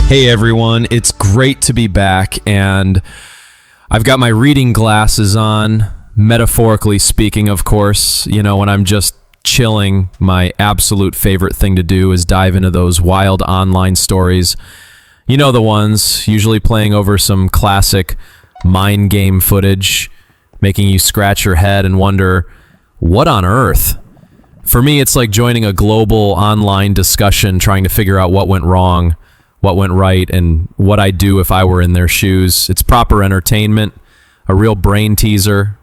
Hey everyone, it's great to be back, and I've got my reading glasses on, metaphorically speaking, of course. You know, when I'm just chilling, my absolute favorite thing to do is dive into those wild online stories. You know the ones, usually playing over some classic mind game footage, making you scratch your head and wonder, what on earth? For me, it's like joining a global online discussion trying to figure out what went wrong, what went right, and what I'd do if I were in their shoes. It's proper entertainment, a real brain teaser.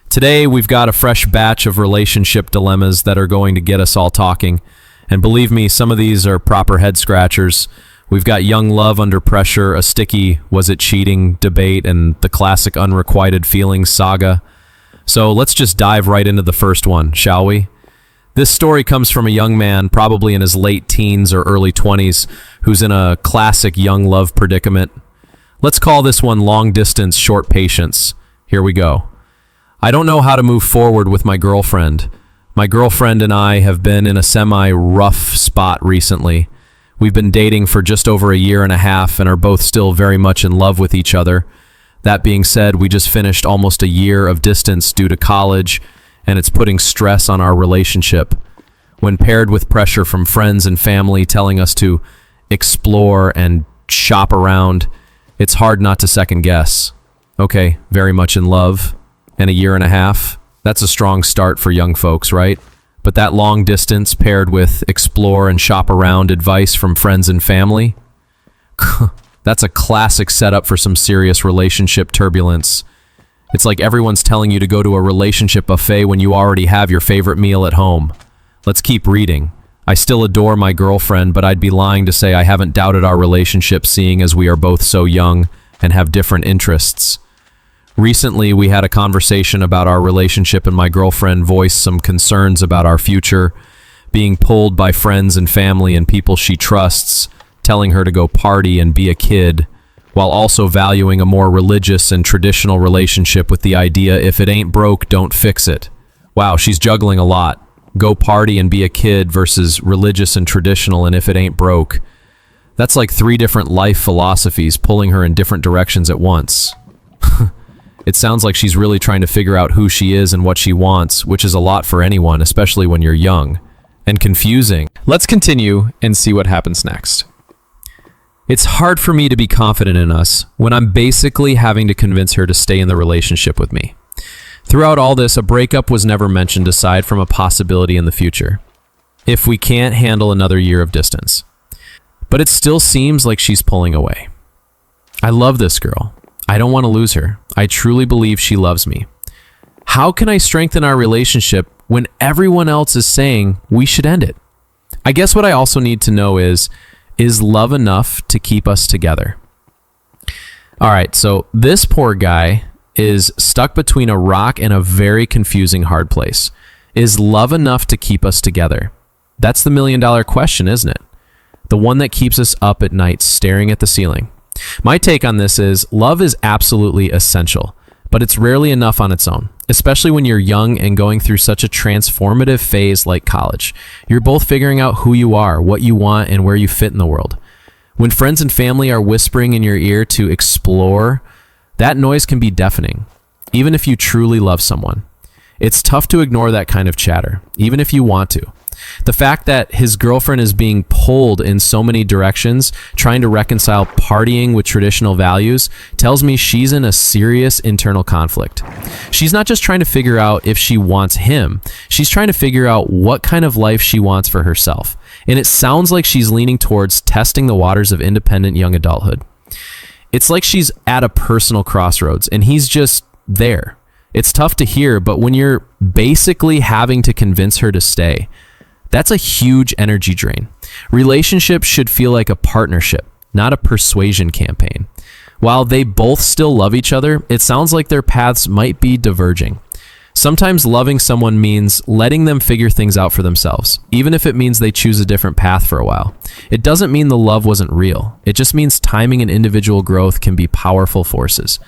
Today, we've got a fresh batch of relationship dilemmas that are going to get us all talking. And believe me, some of these are proper head scratchers. We've got young love under pressure, a sticky was it cheating debate, and the classic unrequited feelings saga. So let's just dive right into the first one, shall we? This story comes from a young man, probably in his late teens or early 20s, who's in a classic young love predicament. Let's call this one long distance, short patience. Here we go. I don't know how to move forward with my girlfriend. My girlfriend and I have been in a semi-rough spot recently. We've been dating for just over a year and a half and are both still very much in love with each other. That being said, we just finished almost a year of distance due to college, and it's putting stress on our relationship. When paired with pressure from friends and family telling us to explore and shop around, it's hard not to second guess. Okay, very much in love, and a year and a half, that's a strong start for young folks, right? But that long distance paired with explore and shop around advice from friends and family, that's a classic setup for some serious relationship turbulence. It's like everyone's telling you to go to a relationship buffet when you already have your favorite meal at home. Let's keep reading. I still adore my girlfriend, but I'd be lying to say I haven't doubted our relationship, seeing as we are both so young and have different interests. Recently, we had a conversation about our relationship, and my girlfriend voiced some concerns about our future, being pulled by friends and family and people she trusts, telling her to go party and be a kid, while also valuing a more religious and traditional relationship with the idea if it ain't broke, don't fix it. Wow, she's juggling a lot. Go party and be a kid versus religious and traditional, and if it ain't broke. That's like 3 different life philosophies pulling her in different directions at once. It sounds like she's really trying to figure out who she is and what she wants, which is a lot for anyone, especially when you're young. And confusing. Let's continue and see what happens next. It's hard for me to be confident in us when I'm basically having to convince her to stay in the relationship with me. Throughout all this, a breakup was never mentioned aside from a possibility in the future, if we can't handle another year of distance. But it still seems like she's pulling away. I love this girl. I don't want to lose her. I truly believe she loves me. How can I strengthen our relationship when everyone else is saying we should end it? I guess what I also need to know is love enough to keep us together? All right, so this poor guy is stuck between a rock and a very confusing hard place. Is love enough to keep us together? That's the million-dollar question, isn't it? The one that keeps us up at night staring at the ceiling. My take on this is love is absolutely essential, but it's rarely enough on its own, especially when you're young and going through such a transformative phase like college. You're both figuring out who you are, what you want, and where you fit in the world. When friends and family are whispering in your ear to explore, that noise can be deafening, even if you truly love someone. It's tough to ignore that kind of chatter, even if you want to. The fact that his girlfriend is being pulled in so many directions, trying to reconcile partying with traditional values, tells me she's in a serious internal conflict. She's not just trying to figure out if she wants him, she's trying to figure out what kind of life she wants for herself. And it sounds like she's leaning towards testing the waters of independent young adulthood. It's like she's at a personal crossroads, and he's just there. It's tough to hear, but when you're basically having to convince her to stay, that's a huge energy drain. Relationships should feel like a partnership, not a persuasion campaign. While they both still love each other, it sounds like their paths might be diverging. Sometimes loving someone means letting them figure things out for themselves, even if it means they choose a different path for a while. It doesn't mean the love wasn't real. It just means timing and individual growth can be powerful forces.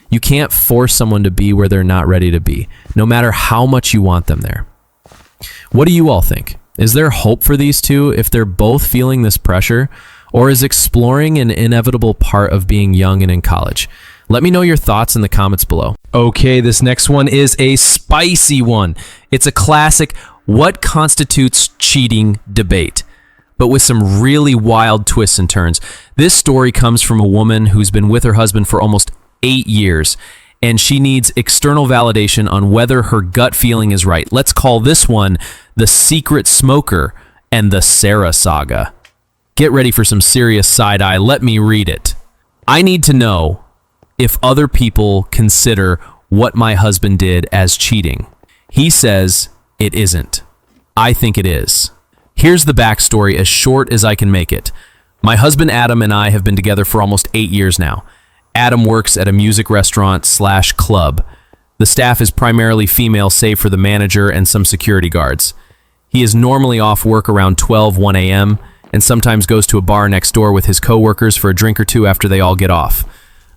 You can't force someone to be where they're not ready to be, no matter how much you want them there. What do you all think? Is there hope for these two if they're both feeling this pressure? Or is exploring an inevitable part of being young and in college? Let me know your thoughts in the comments below. Okay, this next one is a spicy one. It's a classic what constitutes cheating debate, but with some really wild twists and turns. This story comes from a woman who's been with her husband for almost 8 years, and she needs external validation on whether her gut feeling is right. Let's call this one the secret smoker and the Sara saga. Get ready for some serious side-eye. Let me read it. I need to know if other people consider what my husband did as cheating. He says it isn't. I think it is. Here's the backstory as short as I can make it. My husband Adam and I have been together for almost 8 years now. Adam works at a music restaurant/club. The staff is primarily female save for the manager and some security guards. He is normally off work around 1 a.m. and sometimes goes to a bar next door with his coworkers for a drink or two after they all get off.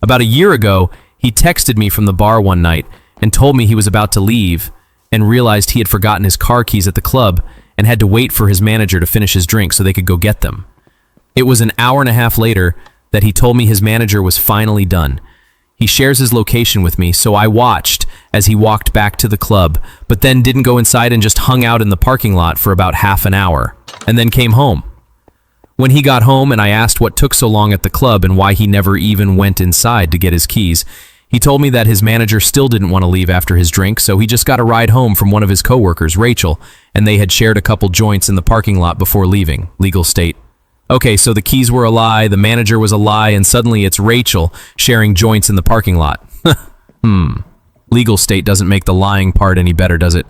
About a year ago, he texted me from the bar one night and told me he was about to leave and realized he had forgotten his car keys at the club and had to wait for his manager to finish his drink so they could go get them. It was an hour and a half later that he told me his manager was finally done. He shares his location with me, so I watched as he walked back to the club, but then didn't go inside and just hung out in the parking lot for about half an hour, and then came home. When he got home and I asked what took so long at the club and why he never even went inside to get his keys, he told me that his manager still didn't want to leave after his drink, so he just got a ride home from one of his coworkers, Rachel, and they had shared a couple joints in the parking lot before leaving. Legal state. Okay, so the keys were a lie, the manager was a lie, and suddenly it's Rachel sharing joints in the parking lot. Legal state doesn't make the lying part any better, does it?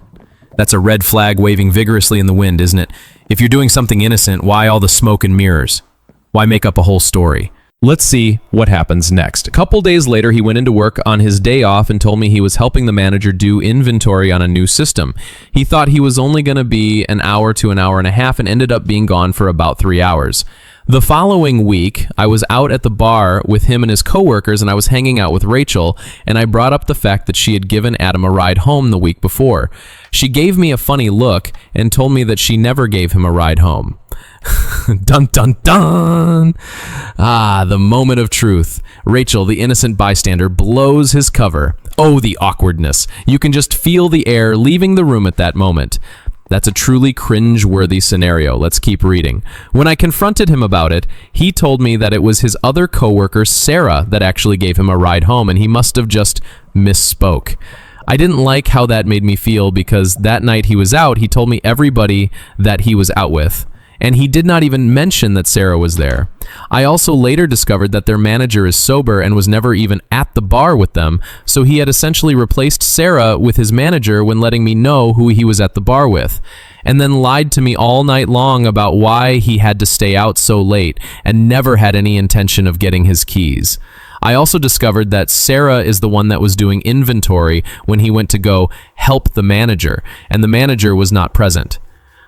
That's a red flag waving vigorously in the wind, isn't it? If you're doing something innocent, why all the smoke and mirrors? Why make up a whole story? Let's see what happens next. A couple days later, he went into work on his day off and told me he was helping the manager do inventory on a new system. He thought he was only going to be an hour to an hour and a half and ended up being gone for about 3 hours. The following week, I was out at the bar with him and his coworkers, and I was hanging out with Rachel, and I brought up the fact that she had given Adam a ride home the week before. She gave me a funny look and told me that she never gave him a ride home. Dun dun dun! Ah, the moment of truth. Rachel, the innocent bystander, blows his cover. Oh, the awkwardness. You can just feel the air leaving the room at that moment. That's a truly cringe-worthy scenario. Let's keep reading. When I confronted him about it, he told me that it was his other coworker, Sara, that actually gave him a ride home, and he must have just misspoke. I didn't like how that made me feel because that night he was out, he told me everybody that he was out with, and he did not even mention that Sara was there. I also later discovered that their manager is sober and was never even at the bar with them, so he had essentially replaced Sara with his manager when letting me know who he was at the bar with, and then lied to me all night long about why he had to stay out so late and never had any intention of getting his keys. I also discovered that Sara is the one that was doing inventory when he went to go help the manager, and the manager was not present.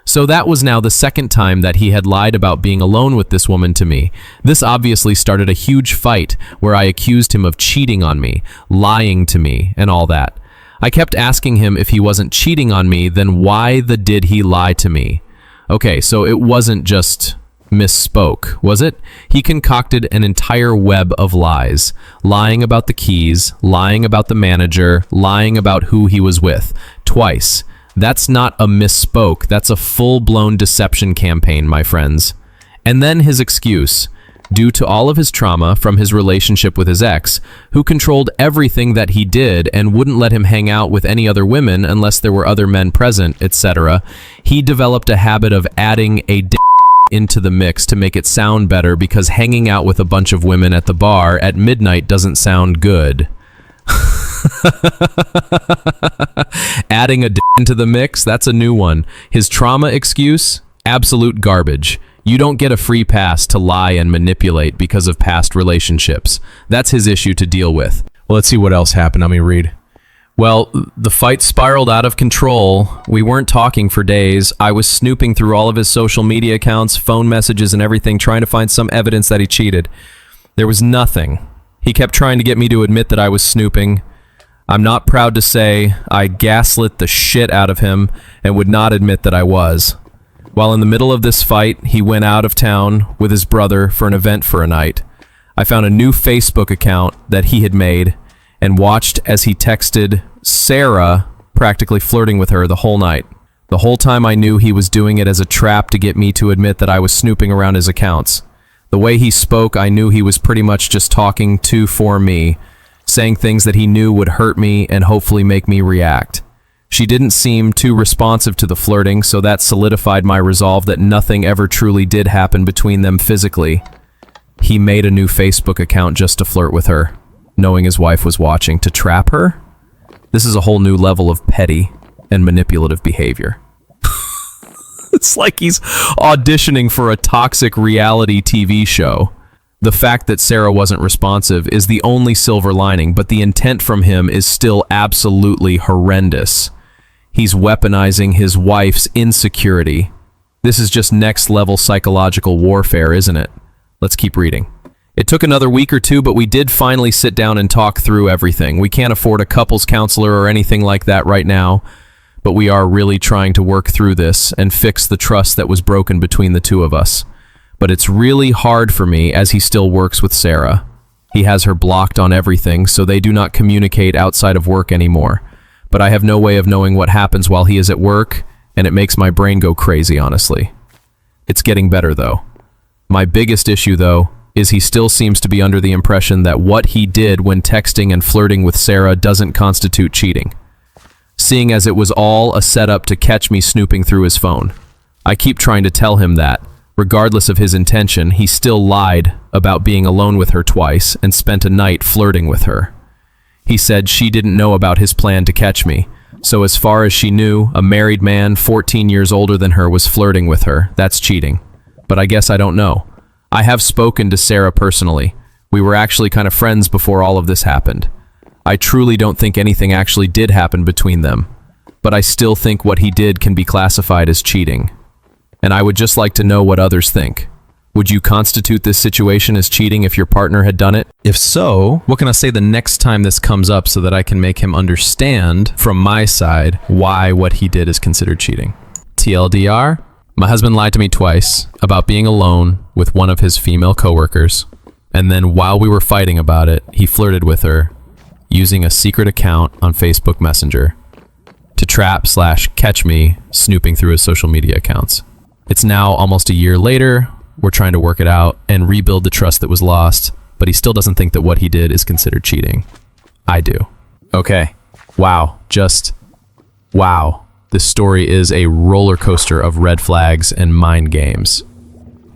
So that was now the second time that he had lied about being alone with this woman to me. This obviously started a huge fight where I accused him of cheating on me, lying to me, and all that. I kept asking him if he wasn't cheating on me, then why did he lie to me? Okay, so it wasn't just misspoke, was it? He concocted an entire web of lies, lying about the keys, lying about the manager, lying about who he was with, twice. That's not a misspoke, that's a full-blown deception campaign, my friends. And then his excuse, due to all of his trauma from his relationship with his ex, who controlled everything that he did and wouldn't let him hang out with any other women unless there were other men present, etc., he developed a habit of adding a into the mix to make it sound better because hanging out with a bunch of women at the bar at midnight doesn't sound good. Adding a into the mix, that's a new one. His trauma excuse? Absolute garbage. You don't get a free pass to lie and manipulate because of past relationships. That's his issue to deal with. Well, let's see what else happened. Let me read. Well, the fight spiraled out of control. We weren't talking for days. I was snooping through all of his social media accounts, phone messages, and everything, trying to find some evidence that he cheated. There was nothing. He kept trying to get me to admit that I was snooping. I'm not proud to say I gaslit the shit out of him and would not admit that I was. While in the middle of this fight, he went out of town with his brother for an event for a night. I found a new Facebook account that he had made and watched as he texted Sara, practically flirting with her the whole night. The whole time I knew he was doing it as a trap to get me to admit that I was snooping around his accounts. The way he spoke, I knew he was pretty much just talking for me, saying things that he knew would hurt me and hopefully make me react. She didn't seem too responsive to the flirting, so that solidified my resolve that nothing ever truly did happen between them physically. He made a new Facebook account just to flirt with her, knowing his wife was watching, to trap her? This is a whole new level of petty and manipulative behavior. It's like he's auditioning for a toxic reality TV show. The fact that Sara wasn't responsive is the only silver lining, but the intent from him is still absolutely horrendous. He's weaponizing his wife's insecurity. This is just next level psychological warfare, isn't it? Let's keep reading. It took another week or two, but we did finally sit down and talk through everything. We can't afford a couples counselor or anything like that right now, but we are really trying to work through this and fix the trust that was broken between the two of us. But it's really hard for me as he still works with Sara. He has her blocked on everything, so they do not communicate outside of work anymore. But I have no way of knowing what happens while he is at work, and it makes my brain go crazy, honestly. It's getting better, though. My biggest issue, though, is he still seems to be under the impression that what he did when texting and flirting with Sara doesn't constitute cheating, seeing as it was all a setup to catch me snooping through his phone. I keep trying to tell him that, regardless of his intention, he still lied about being alone with her twice and spent a night flirting with her. He said she didn't know about his plan to catch me, so as far as she knew, a married man 14 years older than her was flirting with her. That's cheating. But I guess I don't know. I have spoken to Sara personally. We were actually kind of friends before all of this happened. I truly don't think anything actually did happen between them, but I still think what he did can be classified as cheating. And I would just like to know what others think. Would you constitute this situation as cheating if your partner had done it? If so, what can I say the next time this comes up so that I can make him understand from my side why what he did is considered cheating? TLDR, my husband lied to me twice about being alone with one of his female coworkers, and then while we were fighting about it, he flirted with her using a secret account on Facebook Messenger to trap/catch me snooping through his social media accounts. It's now almost a year later. We're trying to work it out and rebuild the trust that was lost, but he still doesn't think that what he did is considered cheating. I do. Okay. Wow. Just wow. This story is a roller coaster of red flags and mind games.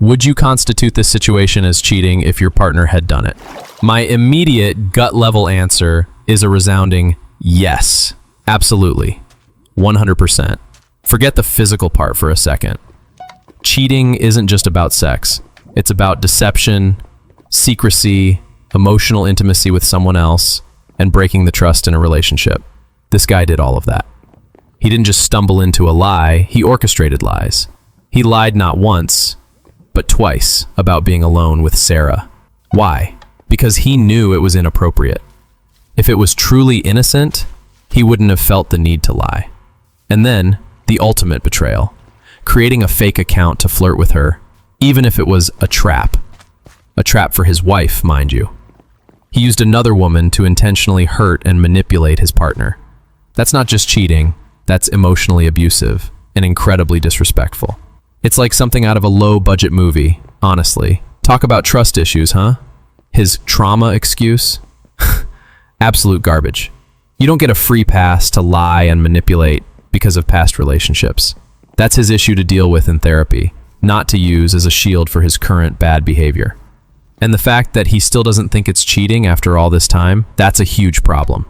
Would you constitute this situation as cheating if your partner had done it? My immediate gut level answer is a resounding yes. Absolutely. 100%. Forget the physical part for a second. Cheating isn't just about sex. It's about deception, secrecy, emotional intimacy with someone else, and breaking the trust in a relationship. This guy did all of that. He didn't just stumble into a lie, he orchestrated lies. He lied not once, but twice about being alone with Sara. Why? Because he knew it was inappropriate. If it was truly innocent, he wouldn't have felt the need to lie. And then, the ultimate betrayal. Creating a fake account to flirt with her, even if it was a trap. A trap for his wife, mind you. He used another woman to intentionally hurt and manipulate his partner. That's not just cheating, that's emotionally abusive and incredibly disrespectful. It's like something out of a low-budget movie, honestly. Talk about trust issues, huh? His trauma excuse? Absolute garbage. You don't get a free pass to lie and manipulate because of past relationships. That's his issue to deal with in therapy, not to use as a shield for his current bad behavior. And the fact that he still doesn't think it's cheating after all this time, that's a huge problem.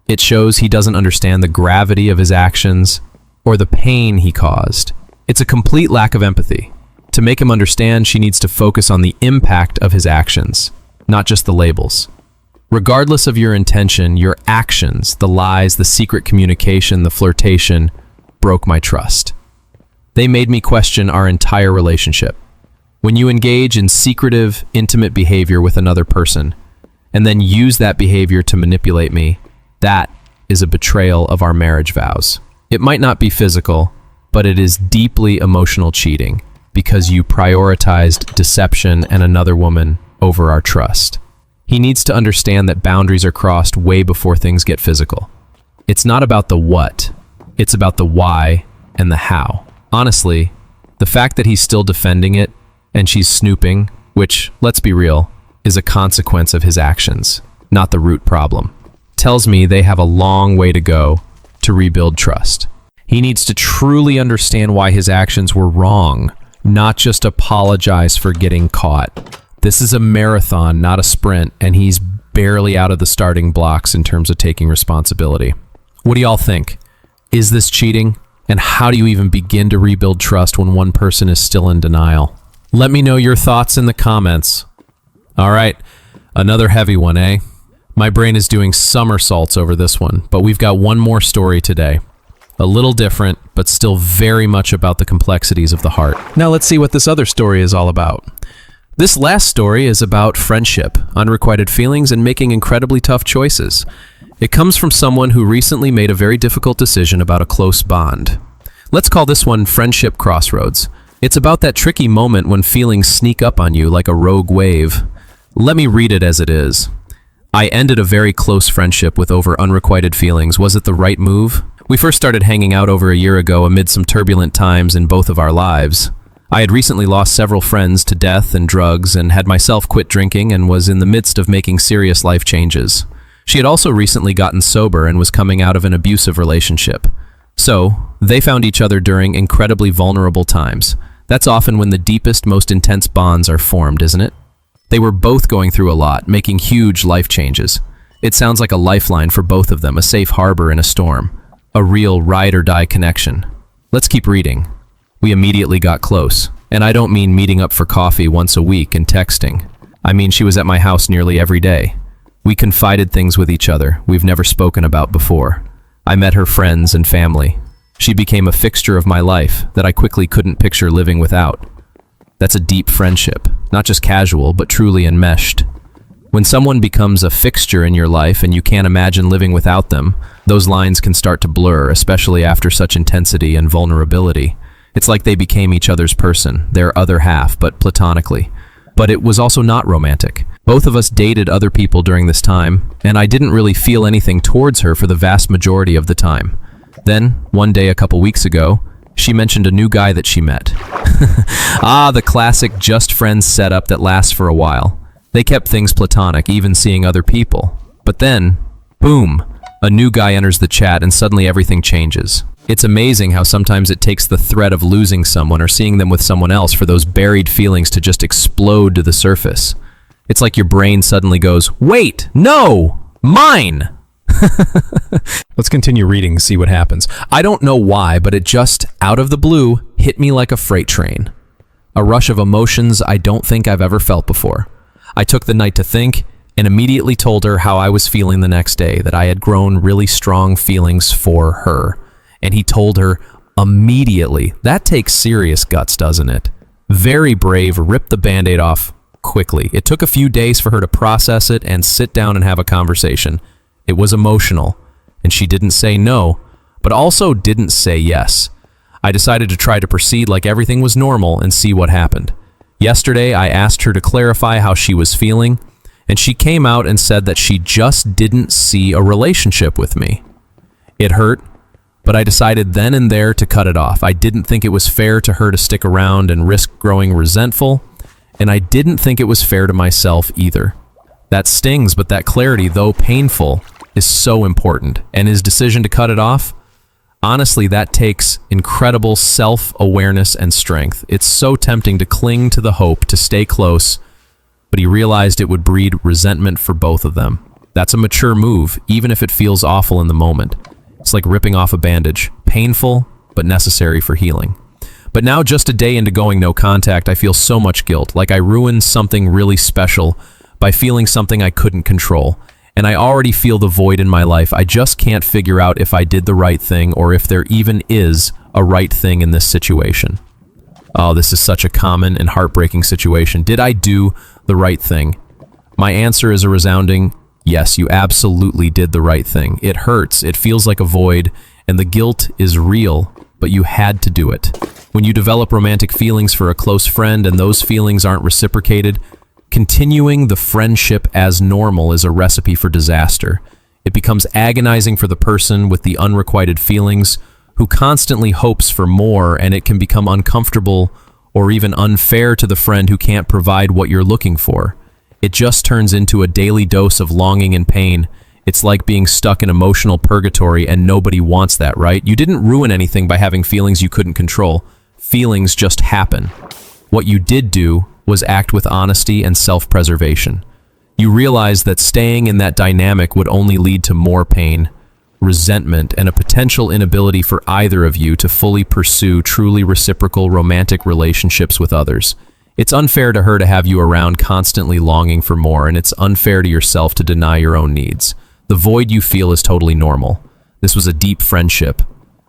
It shows he doesn't understand the gravity of his actions or the pain he caused. It's a complete lack of empathy. To make him understand, she needs to focus on the impact of his actions, not just the labels. Regardless of your intention, your actions, the lies, the secret communication, the flirtation, broke my trust. They made me question our entire relationship. When you engage in secretive, intimate behavior with another person, and then use that behavior to manipulate me, that is a betrayal of our marriage vows. It might not be physical, but it is deeply emotional cheating because you prioritized deception and another woman over our trust. He needs to understand that boundaries are crossed way before things get physical. It's not about the what, it's about the why and the how. Honestly, the fact that he's still defending it and she's snooping, which, let's be real, is a consequence of his actions, not the root problem, tells me they have a long way to go to rebuild trust. He needs to truly understand why his actions were wrong, not just apologize for getting caught. This is a marathon, not a sprint, and he's barely out of the starting blocks in terms of taking responsibility. What do y'all think? Is this cheating? And how do you even begin to rebuild trust when one person is still in denial? Let me know your thoughts in the comments. All right, another heavy one, eh? My brain is doing somersaults over this one, but we've got one more story today. A little different, but still very much about the complexities of the heart. Now let's see what this other story is all about. This last story is about friendship, unrequited feelings, and making incredibly tough choices. It comes from someone who recently made a very difficult decision about a close bond. Let's call this one Friendship Crossroads. It's about that tricky moment when feelings sneak up on you like a rogue wave. Let me read it as it is. I ended a very close friendship with over unrequited feelings. Was it the right move? We first started hanging out over a year ago amid some turbulent times in both of our lives. I had recently lost several friends to death and drugs and had myself quit drinking and was in the midst of making serious life changes. She had also recently gotten sober and was coming out of an abusive relationship. So, they found each other during incredibly vulnerable times. That's often when the deepest, most intense bonds are formed, isn't it? They were both going through a lot, making huge life changes. It sounds like a lifeline for both of them, a safe harbor in a storm. A real ride-or-die connection. Let's keep reading. We immediately got close, and I don't mean meeting up for coffee once a week and texting. I mean she was at my house nearly every day. We confided things with each other we've never spoken about before. I met her friends and family. She became a fixture of my life that I quickly couldn't picture living without. That's a deep friendship, not just casual, but truly enmeshed. When someone becomes a fixture in your life and you can't imagine living without them, those lines can start to blur, especially after such intensity and vulnerability. It's like they became each other's person, their other half, but platonically. But it was also not romantic. Both of us dated other people during this time, and I didn't really feel anything towards her for the vast majority of the time. Then, one day a couple weeks ago, she mentioned a new guy that she met. The classic just friends setup that lasts for a while. They kept things platonic, even seeing other people. But then, boom, a new guy enters the chat and suddenly everything changes. It's amazing how sometimes it takes the threat of losing someone or seeing them with someone else for those buried feelings to just explode to the surface. It's like your brain suddenly goes, wait, no, mine! Let's continue reading and see what happens. I don't know why, but it just, out of the blue, hit me like a freight train. A rush of emotions I don't think I've ever felt before. I took the night to think and immediately told her how I was feeling the next day, that I had grown really strong feelings for her. And he told her immediately. That takes serious guts, doesn't it? Very brave, ripped the Band-Aid off quickly. It took a few days for her to process it and sit down and have a conversation. It was emotional, and she didn't say no, but also didn't say yes. I decided to try to proceed like everything was normal and see what happened. Yesterday, I asked her to clarify how she was feeling, and she came out and said that she just didn't see a relationship with me. It hurt, but I decided then and there to cut it off. I didn't think it was fair to her to stick around and risk growing resentful, and I didn't think it was fair to myself either. That stings, but that clarity, though painful, is so important, and his decision to cut it off, honestly, that takes incredible self-awareness and strength. It's so tempting to cling to the hope to stay close, but he realized it would breed resentment for both of them. That's a mature move, even if it feels awful in the moment. It's like ripping off a bandage. Painful, but necessary for healing. But now, just a day into going no contact, I feel so much guilt, like I ruined something really special by feeling something I couldn't control. And I already feel the void in my life. I just can't figure out if I did the right thing or if there even is a right thing in this situation. Oh, this is such a common and heartbreaking situation. Did I do the right thing? My answer is a resounding yes, you absolutely did the right thing. It hurts, it feels like a void, and the guilt is real. but you had to do it. When you develop romantic feelings for a close friend and those feelings aren't reciprocated, continuing the friendship as normal is a recipe for disaster. It becomes agonizing for the person with the unrequited feelings who constantly hopes for more, and it can become uncomfortable or even unfair to the friend who can't provide what you're looking for. It just turns into a daily dose of longing and pain. It's like being stuck in emotional purgatory, and nobody wants that, right? You didn't ruin anything by having feelings you couldn't control. Feelings just happen. What you did do was act with honesty and self-preservation. You realized that staying in that dynamic would only lead to more pain, resentment, and a potential inability for either of you to fully pursue truly reciprocal romantic relationships with others. It's unfair to her to have you around constantly longing for more, and it's unfair to yourself to deny your own needs. The void you feel is totally normal. This was a deep friendship,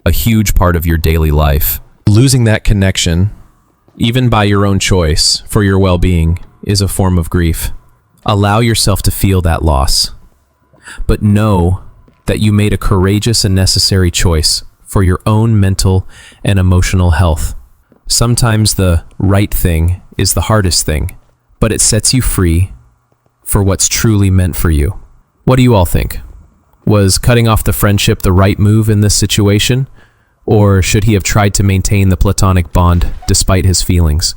a huge part of your daily life. Losing that connection, even by your own choice, for your well-being, is a form of grief. Allow yourself to feel that loss, but know that you made a courageous and necessary choice for your own mental and emotional health. Sometimes the right thing is the hardest thing, but it sets you free for what's truly meant for you. What do you all think? Was cutting off the friendship the right move in this situation? Or should he have tried to maintain the platonic bond despite his feelings?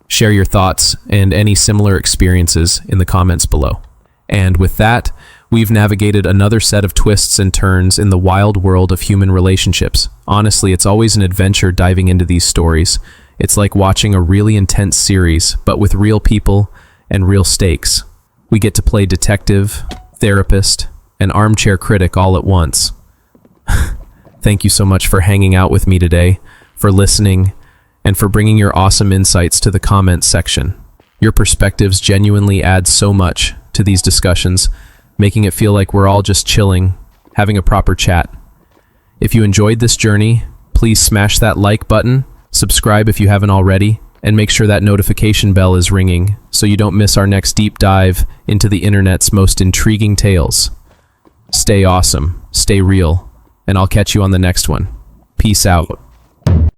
Share your thoughts and any similar experiences in the comments below. And with that, we've navigated another set of twists and turns in the wild world of human relationships. Honestly, it's always an adventure diving into these stories. It's like watching a really intense series, but with real people and real stakes. We get to play detective, therapist, and armchair critic all at once. Thank you so much for hanging out with me today, for listening, and for bringing your awesome insights to the comments section. Your perspectives genuinely add so much to these discussions, making it feel like we're all just chilling, having a proper chat. If you enjoyed this journey, please smash that like button, subscribe if you haven't already, and make sure that notification bell is ringing so you don't miss our next deep dive into the internet's most intriguing tales. Stay awesome, stay real, and I'll catch you on the next one. Peace out.